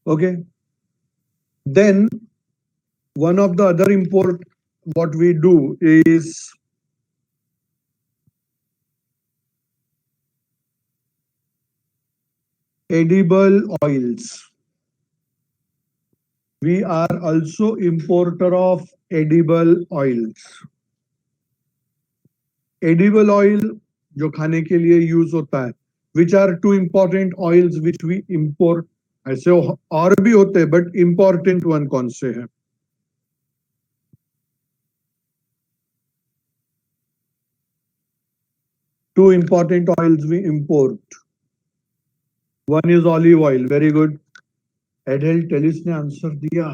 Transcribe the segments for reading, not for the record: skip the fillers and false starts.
Okay. Then one of the other import what we do is edible oils. We are also importer of edible oils. Edible oil जो खाने के लिए use होता है, which are two important oils which we import. ऐसे और भी होते हैं बट important one कौन से है? Two important oils we import. One is olive oil. Very good. Adel Tellis ने आंसर दिया.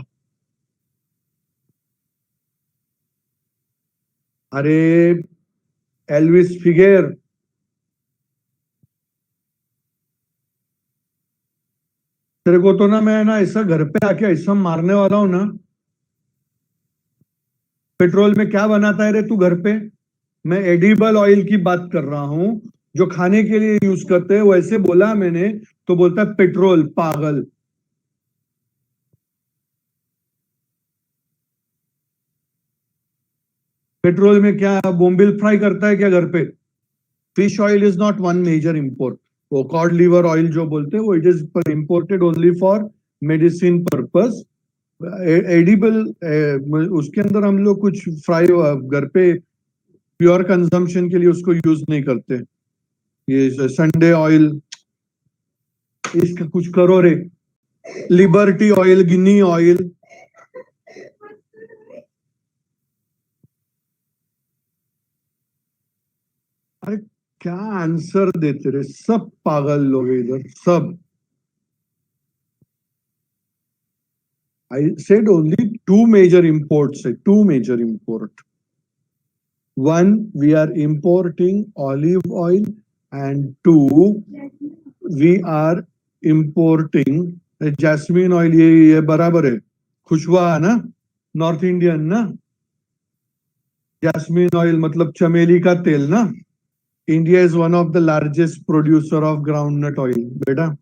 अरे एल्विस फिगेर, तेरे को तो ना मैं ना ऐसा घर पे आके ऐसा मारने वाला हूं ना. पेट्रोल में क्या बनाता है रे तू घर पे? मैं एडिबल ऑयल की बात कर रहा हूं जो खाने के लिए यूज करते हैं. वैसे बोला मैंने तो बोलता है पेट्रोल. पागल. पेट्रोल में क्या बोम्बिल फ्राई करता है क्या घर पे? Fish oil is not one major import. वो कॉड लिवर ऑयल जो बोलते हैं वो it is imported only for medicine purpose. Edible उसके अंदर हम लोग कुछ फ्राई घर पे प्योर कंजम्पशन के लिए उसको यूज नहीं करते. ये संडे ऑयल इसका कुछ करो रे. लिबर्टी ऑयल, गिनी ऑयल. अरे क्या आंसर देते रे, सब पागल लोग इधर सब. I said only two major imports, two major import. One, we are importing olive oil, and two, we are importing jasmine oil. ये बराबर है. खुशबा है ना, नॉर्थ इंडियन ना. जैस्मिन ऑयल मतलब चमेली का तेल ना. India is one of the largest producer of groundnut oil बेटा.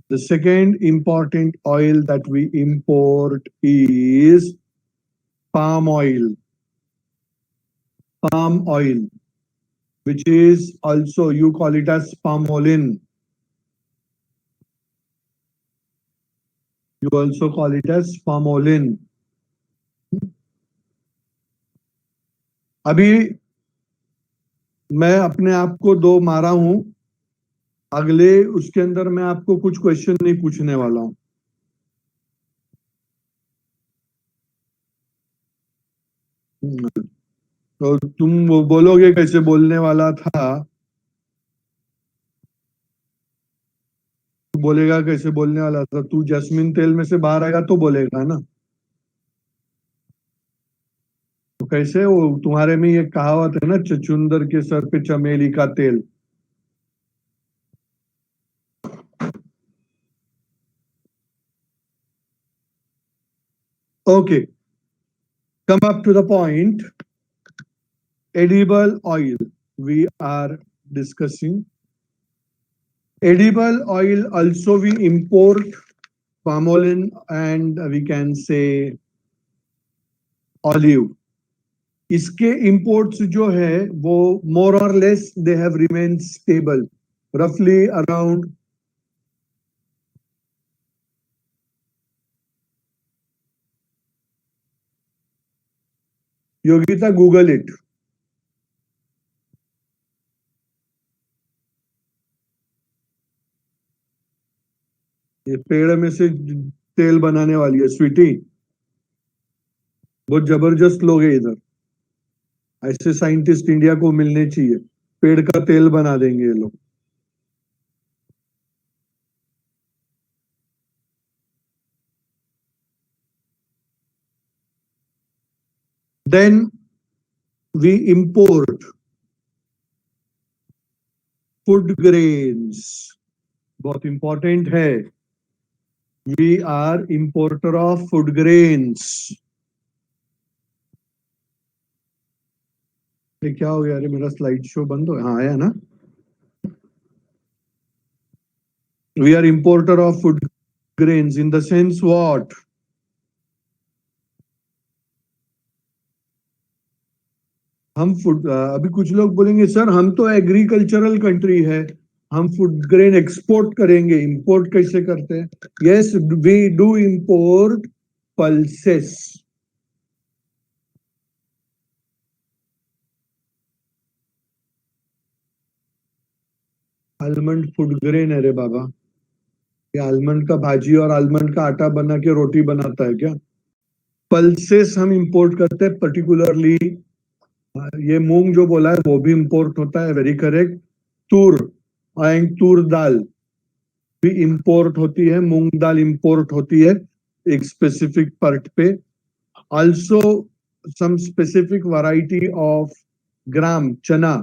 The second important oil that we import is palm oil. Palm oil, which is also you call it as palmolin. You also call it as palmolin. अभी मैं अपने आप को दो मारा हूं. अगले उसके अंदर मैं आपको कुछ क्वेश्चन नहीं पूछने वाला हूं. तो तुम वो बोलोगे कैसे बोलने वाला था. तू बोलेगा कैसे बोलने वाला था. तू जैस्मिन तेल में से बाहर आएगा तो बोलेगा ना. तो कैसे वो तुम्हारे में ये कहावत है ना, चचुंदर के सर पे चमेली का तेल. Okay, come up to the point. Edible oil we are discussing. Edible oil also we import palmolin and we can say olive. इसके imports जो है वो more or less they have remained stable, roughly around Yogita, Google it. ये पेड़ में से तेल बनाने वाली है स्वीटी. बहुत जबरदस्त लोग हैं इधर. ऐसे साइंटिस्ट इंडिया को मिलने चाहिए. पेड़ का तेल बना देंगे ये लोग. Then we import food grains. बहुत इंपॉर्टेंट है. We are importer of food grains. ये क्या हो गया? अरे मेरा स्लाइड शो बंद हो. हाँ आया ना. We are importer of food grains in the sense what? हम फूड, अभी कुछ लोग बोलेंगे सर हम तो एग्रीकल्चरल कंट्री है, हम फूड ग्रेन एक्सपोर्ट करेंगे, इंपोर्ट कैसे करते हैं? Yes, we do import pulses. Almond food grain है रे बाबा. ये आलमंड का भाजी और आलमंड का आटा बना के रोटी बनाता है क्या? पल्सेस हम इंपोर्ट करते हैं, पर्टिकुलरली ये मूंग जो बोला है वो भी इंपोर्ट होता है, वेरी करेक्ट. तूर एंड तूर दाल भी इंपोर्ट होती है, मूंग दाल इंपोर्ट होती है एक स्पेसिफिक पार्ट पे. Also some specific variety of gram chana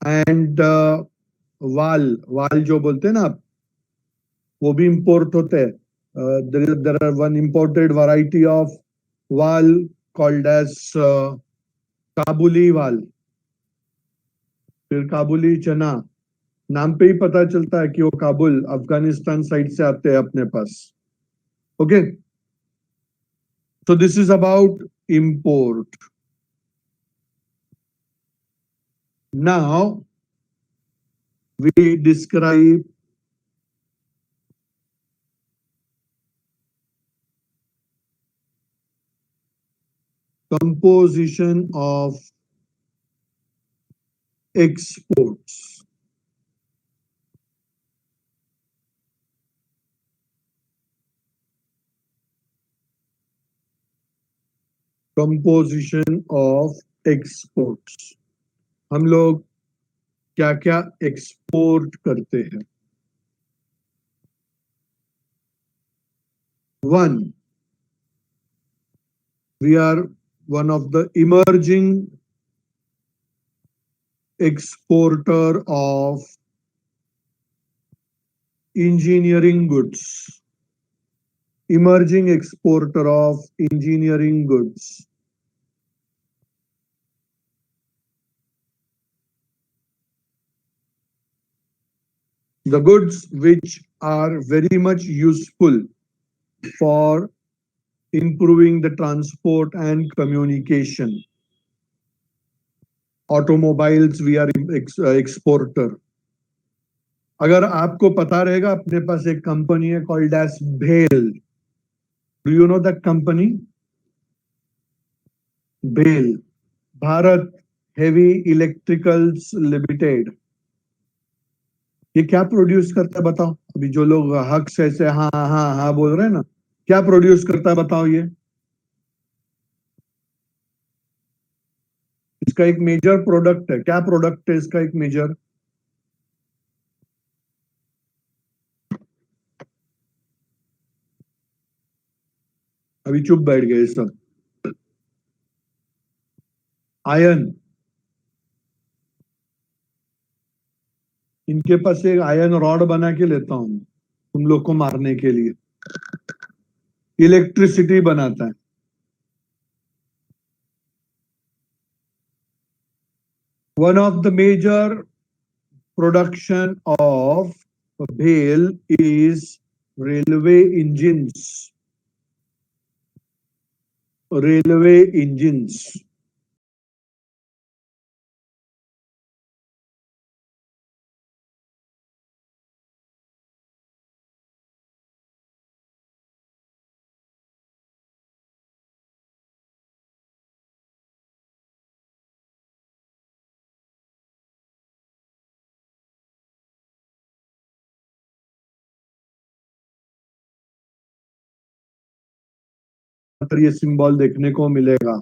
and वाल, वाल जो बोलते हैं ना आप, वो भी इंपोर्ट होते हैं. There are one imported variety of वाल कॉल्ड एज काबुली वाल. फिर काबुली चना, नाम पे ही पता चलता है कि वो काबुल अफगानिस्तान साइड से आते हैं अपने पास. Okay, so this is about import. Now we describe composition of exports. Composition of exports. हम लोग क्या क्या एक्सपोर्ट करते हैं? One, we are one of the emerging exporter of engineering goods. Emerging exporter of engineering goods. The goods which are very much useful for improving the transport and communication. Automobiles we are exporter. अगर आपको पता रहेगा, अपने पास एक company है called as भेल. Do you know that company? भेल, Bharat heavy electricals limited. ये क्या प्रोड्यूस करता है बताओ? अभी जो लोग हक से ऐसे हाँ हाँ हाँ बोल रहे हैं ना, क्या प्रोड्यूस करता है बताओ? ये इसका एक मेजर प्रोडक्ट है. क्या प्रोडक्ट है इसका एक मेजर? अभी चुप बैठ गए सब. आयन. इनके पास एक आयन रॉड बना के लेता हूं तुम लोग को मारने के लिए. इलेक्ट्रिसिटी बनाता है. One of the major production of भेल is railway engines. Railway engines. ये सिंबल देखने को मिलेगा,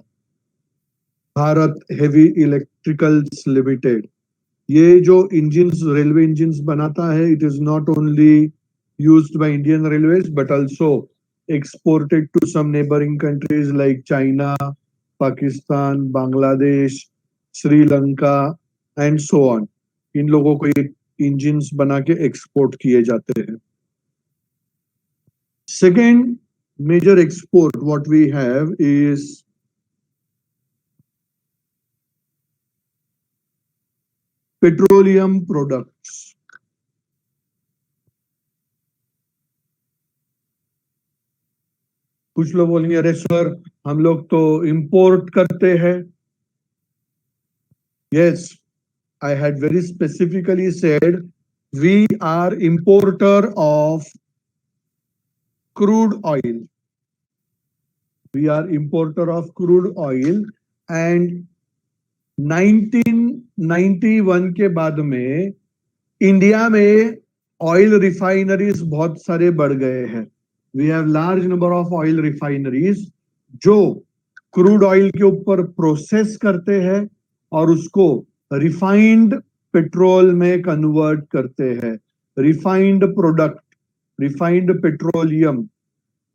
भारत हेवी इलेक्ट्रिकल्स लिमिटेड. ये जो इंजिन्स, रेलवे इंजिन्स बनाता है, it is not only used by Indian railways but also exported to some neighboring countries like China, Pakistan, Bangladesh, Sri Lanka and so on. इन लोगों को ये इंजिन्स बना के export किए जाते हैं. Second major export what we have is petroleum products. कुछ लोग बोलेंगे अरे सर हम लोग तो इंपोर्ट करते हैं. Yes, I had very specifically said we are importer of crude oil. We are importer of crude oil and 1991 के बाद में इंडिया में ऑयल रिफाइनरीज बहुत सारे बढ़ गए हैं. We have large number of oil refineries जो क्रूड ऑयल के ऊपर प्रोसेस करते हैं और उसको रिफाइंड पेट्रोल में कन्वर्ट करते हैं. रिफाइंड प्रोडक्ट, रिफाइंड पेट्रोलियम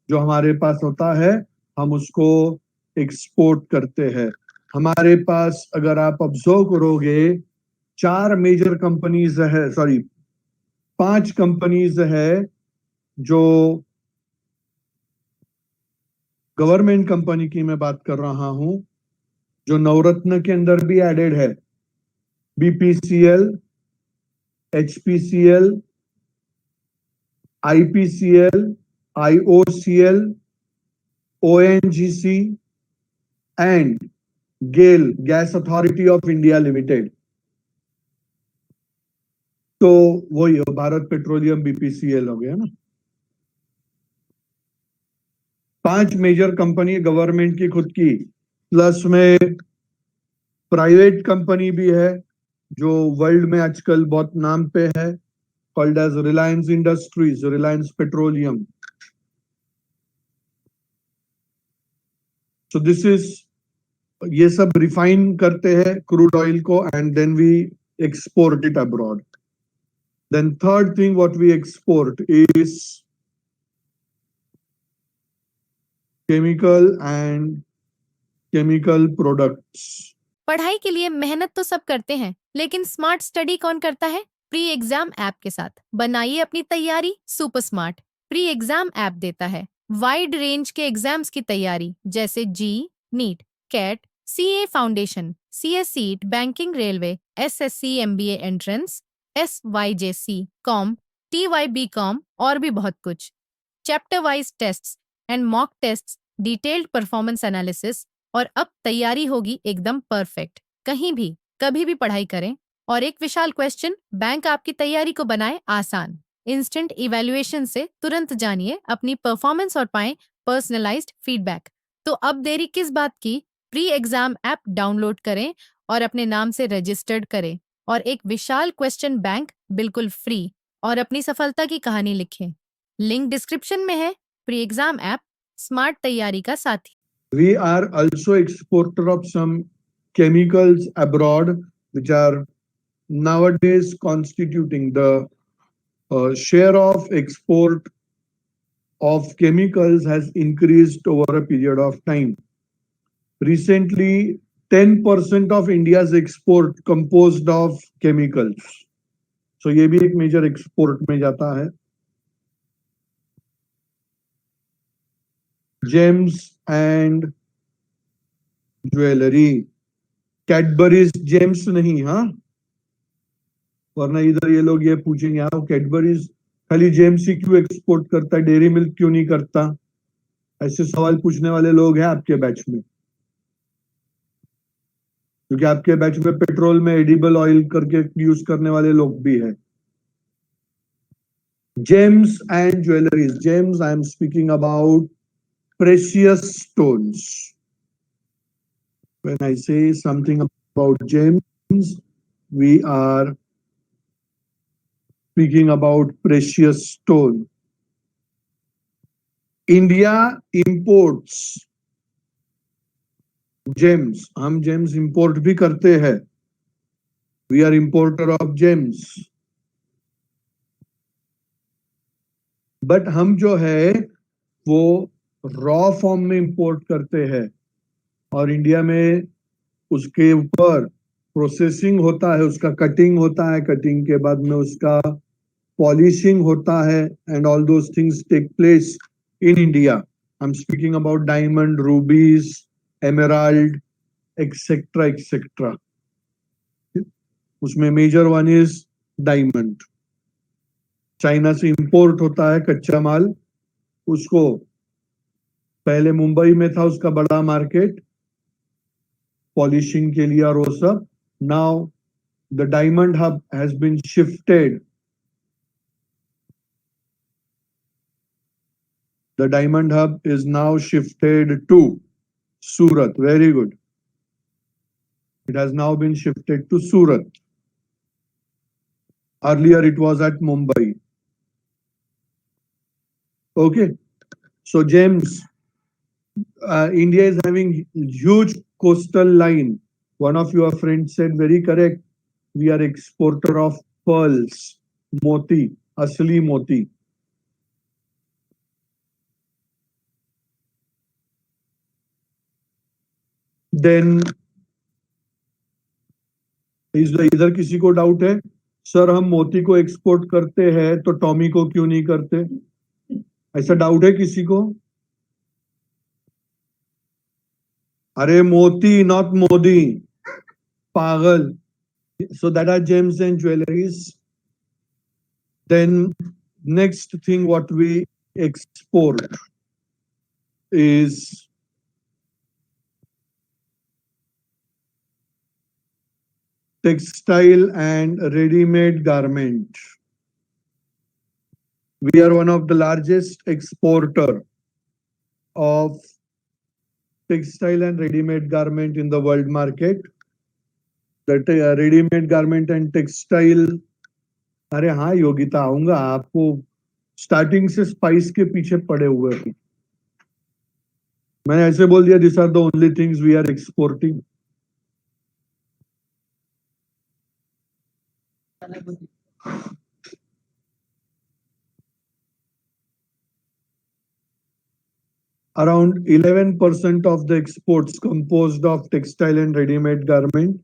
जो हमारे पास होता है हम उसको एक्सपोर्ट करते हैं. हमारे पास अगर आप ऑब्जर्व करोगे 4 मेजर कंपनीज है, सॉरी 5 कंपनीज है जो गवर्नमेंट कंपनी की मैं बात कर रहा हूं जो नवरत्न के अंदर भी एडेड है. BPCL, HPCL, IPCL, IOCL, ONGC and GAIL, gas authority of India limited. तो वही भारत पेट्रोलियम बीपीसीएल हो गया ना. 5 मेजर कंपनी गवर्नमेंट की खुद की, प्लस में प्राइवेट कंपनी भी है जो वर्ल्ड में आजकल बहुत नाम पे है, called as Reliance Industries, Reliance Petroleum. So this is, ये सब रिफाइन करते हैं क्रूड ऑयल को and then we export it abroad. Then third thing what we export is chemical and chemical products. पढ़ाई के लिए मेहनत तो सब करते हैं, लेकिन स्मार्ट स्टडी कौन करता है? प्री एग्जाम ऐप के साथ बनाइए अपनी तैयारी super smart. Pre exam app देता है वाइड रेंज के एग्जाम्स की तैयारी जैसे JEE, NEET, CAT, CA foundation, CS seat, banking, railway, SSC, MBA entrance, SYJC, com, TYB com और भी बहुत कुछ. Chapter wise tests and mock tests, detailed performance analysis और अब तैयारी होगी एकदम परफेक्ट. कहीं भी कभी भी पढ़ाई करें और एक विशाल क्वेश्चन बैंक आपकी तैयारी को बनाए आसान. इंस्टेंट इवैल्यूएशन से तुरंत जानिए अपनी परफॉर्मेंस और पाएं पर्सनलाइज्ड फीडबैक. तो अब देरी किस बात की? प्री एग्जाम ऐप डाउनलोड करें और अपने नाम से रजिस्टर्ड करें और एक विशाल क्वेश्चन बैंक बिल्कुल फ्री और अपनी सफलता की कहानी लिखें. लिंक डिस्क्रिप्शन में है. प्री एग्जाम ऐप स्मार्ट तैयारी का साथी. We are also exporter of some chemicals abroad, which are nowadays constituting the share of export of chemicals has increased over a period of time. Recently, 10% of India's export composed of chemicals. So ये भी एक major export में जाता है. James and jewellery, Cadbury's James नहीं, हाँ, वरना इधर ये लोग ये पूछेंगे हाँ कैडबरीज खाली जेम्स ही क्यों एक्सपोर्ट करता है, डेयरी मिल्क क्यों नहीं करता. ऐसे सवाल पूछने वाले लोग हैं आपके बैच में, क्योंकि आपके बैच में पेट्रोल में एडिबल ऑयल करके यूज करने वाले लोग भी हैं. James and jewelleries. James, I am speaking about precious stones. When I say something about gems, we are speaking about precious stone. India imports gems. हम gems import भी करते हैं. We are importer of gems. But हम जो है वो raw form में import करते हैं और इंडिया में उसके ऊपर प्रोसेसिंग होता है, उसका कटिंग होता है, कटिंग के बाद में उसका पॉलिशिंग होता है and all those things take place in India. I am speaking about diamond, rubies, emerald, etcetera etcetera. उसमें major one is diamond. China से इंपोर्ट होता है कच्चा माल, उसको पहले मुंबई में था उसका बड़ा मार्केट पॉलिशिंग के लिए और वो सब. Now the diamond hub has been shifted. The diamond hub is now shifted to Surat. Very good. It has now been shifted to Surat. Earlier it was at Mumbai. Okay. So James, India is having huge coastal line. One of your friends said very correct. We are exporter of pearls, moti, asli moti. Then इधर किसी को doubt है sir हम मोती को export करते हैं तो टॉमी को क्यों नहीं करते? ऐसा डाउट है किसी को? अरे मोती नॉट मोदी, पागल. So that are gems and jewelries. Then next thing what we export is textile and ready-made garment. We are one of the largest exporter of textile and ready-made garment in the world market. That ready-made garment and textile. अरे हाँ योगिता आऊंगा, आपको starting से spice के पीछे पड़े हुए हैं. मैंने ऐसे बोल दिया this are the only things we are exporting. Around 11% of the exports composed of textile and ready-made garment.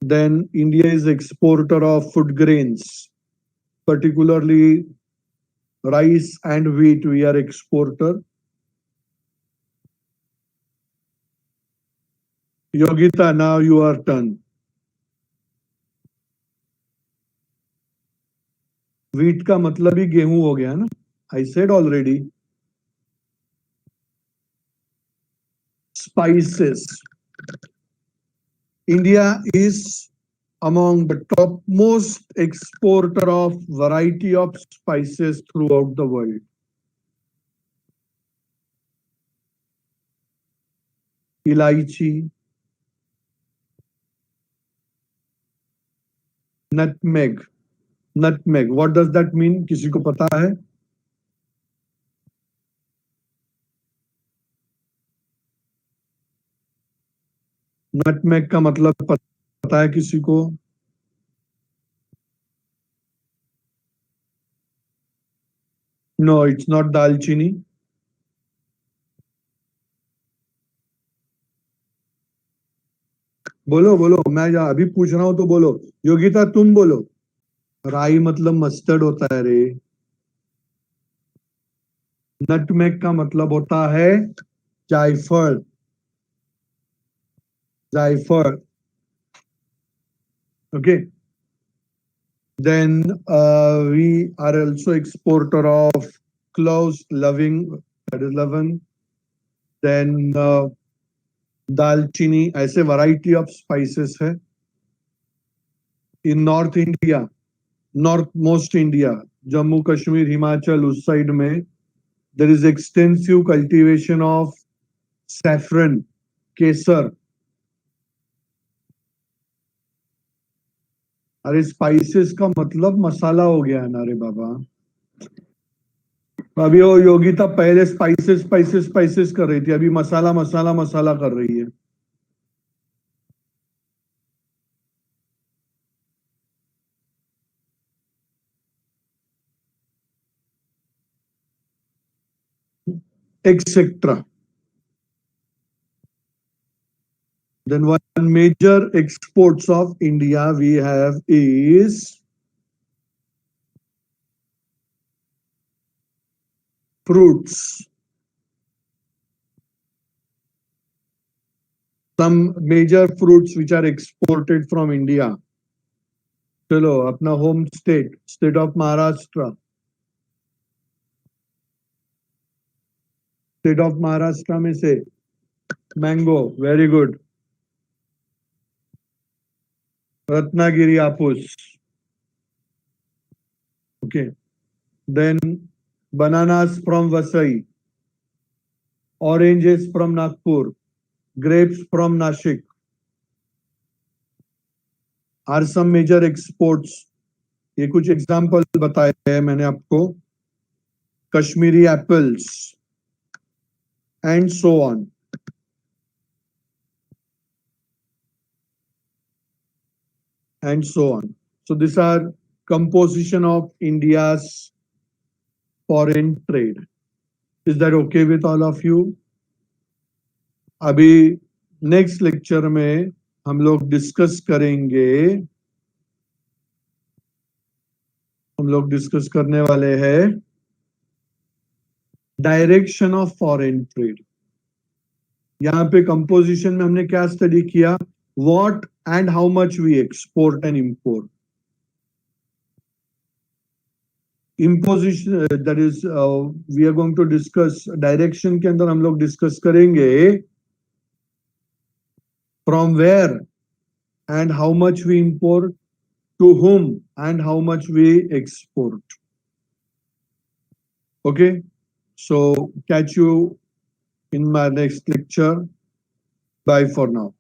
Then India is exporter of food grains, particularly rice and wheat. We are exporter. Yogita, now your turn. Wheat का मतलब ही गेहूं हो गया ना? I said already. Spices. India is among the topmost exporter of variety of spices throughout the world. Ilaichi, nutmeg. Nutmeg. What does that mean? किसी को पता है? Nutmeg का मतलब पता है किसी को? No, it's not दालचीनी. बोलो बोलो, मैं अभी पूछ रहा हूं तो बोलो. योगिता तुम बोलो. राई मतलब मस्टर्ड होता है रे. नटमेग का मतलब होता है जायफल. जायफल. Okay. Then we are also exporter of cloves, loving, that is leaven. Then दालचीनी, ऐसे variety of spices है. In North India, northmost India, Jammu Kashmir, Himachal, उस side में there is extensive cultivation of saffron, केसर. अरे spices का मतलब मसाला हो गया है ना रे बाबा. अभी वो योगिता पहले स्पाइसेस स्पाइसेस स्पाइसेस कर रही थी, अभी मसाला मसाला मसाला कर रही है. Etc. Then one major exports of India we have is fruits. Some major fruits which are exported from India. चलो अपना home state of Maharashtra. State of Maharashtra में से mango, very good. Ratnagiri Hapus. Okay. Then bananas from Vasai, oranges from Nagpur, grapes from Nashik are some major exports. ये कुछ example बताए हैं मैंने आपको. Kashmiri apples and so on. And so on. So these are composition of India's foreign trade. Is that okay with all of you? अभी next lecture में हम लोग डिस्कस करने वाले हैं डायरेक्शन ऑफ फॉरेन ट्रेड. यहाँ पे कंपोजिशन में हमने क्या स्टडी किया? What and how much we export and import. Imposition that is we are going to discuss. Direction के अंदर हम लोग डिस्कस करेंगे from where and how much we import, to whom and how much we export. Okay, so catch you in my next lecture. Bye for now.